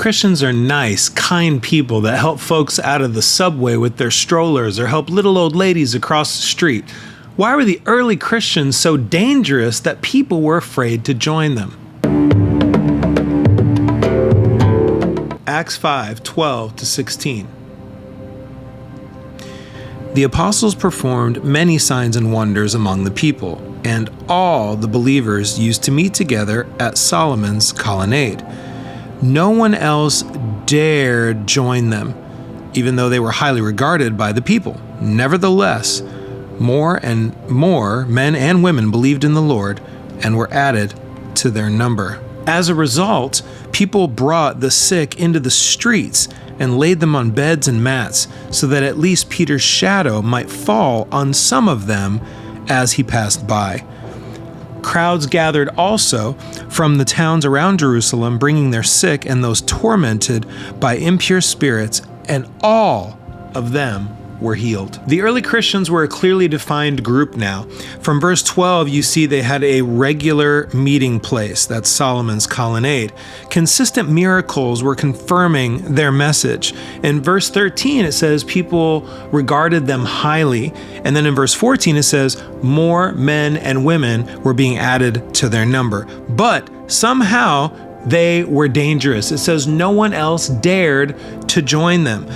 Christians are nice, kind people that help folks out of the subway with their strollers or help little old ladies across the street, why were the early Christians so dangerous that people were afraid to join them? Acts 5:12-16. The apostles performed many signs and wonders among the people, and all the believers used to meet together at Solomon's colonnade. No one else dared join them, even though they were highly regarded by the people. Nevertheless, more and more men and women believed in the Lord and were added to their number. As a result, people brought the sick into the streets and laid them on beds and mats, so that at least Peter's shadow might fall on some of them as he passed by. Crowds gathered also from the towns around Jerusalem, bringing their sick and those tormented by impure spirits, and all of them were healed. The early Christians were a clearly defined group now. From verse 12, you see they had a regular meeting place. That's Solomon's colonnade. Consistent miracles were confirming their message. In verse 13, it says people regarded them highly. And then in verse 14, it says more men and women were being added to their number. But somehow they were dangerous. It says no one else dared to join them.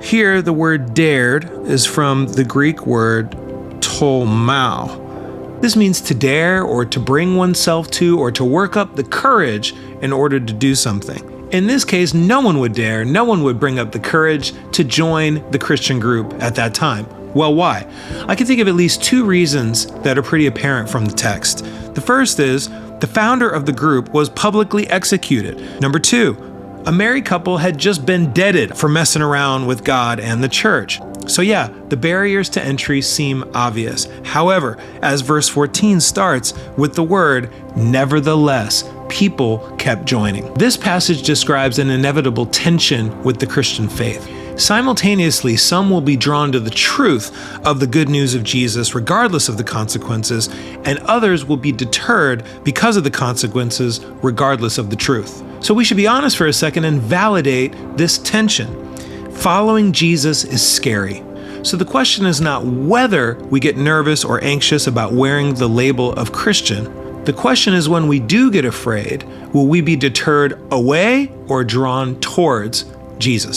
Here, the word dared is from the Greek word tolmao. This means to dare or to bring oneself to or to work up the courage in order to do something. In this case, no one would dare, no one would bring up the courage to join the Christian group at that time. Well, why? I can think of at least two reasons that are pretty apparent from the text. The first is the founder of the group was publicly executed. Number two, a married couple had just been deaded for messing around with God and the church. So yeah, the barriers to entry seem obvious. However, as verse 14 starts with the word, nevertheless, people kept joining. This passage describes an inevitable tension with the Christian faith. Simultaneously, some will be drawn to the truth of the good news of Jesus regardless of the consequences, and others will be deterred because of the consequences regardless of the truth. So we should be honest for a second and validate this tension. Following Jesus is scary. So the question is not whether we get nervous or anxious about wearing the label of Christian. The question is, when we do get afraid, will we be deterred away or drawn towards Jesus?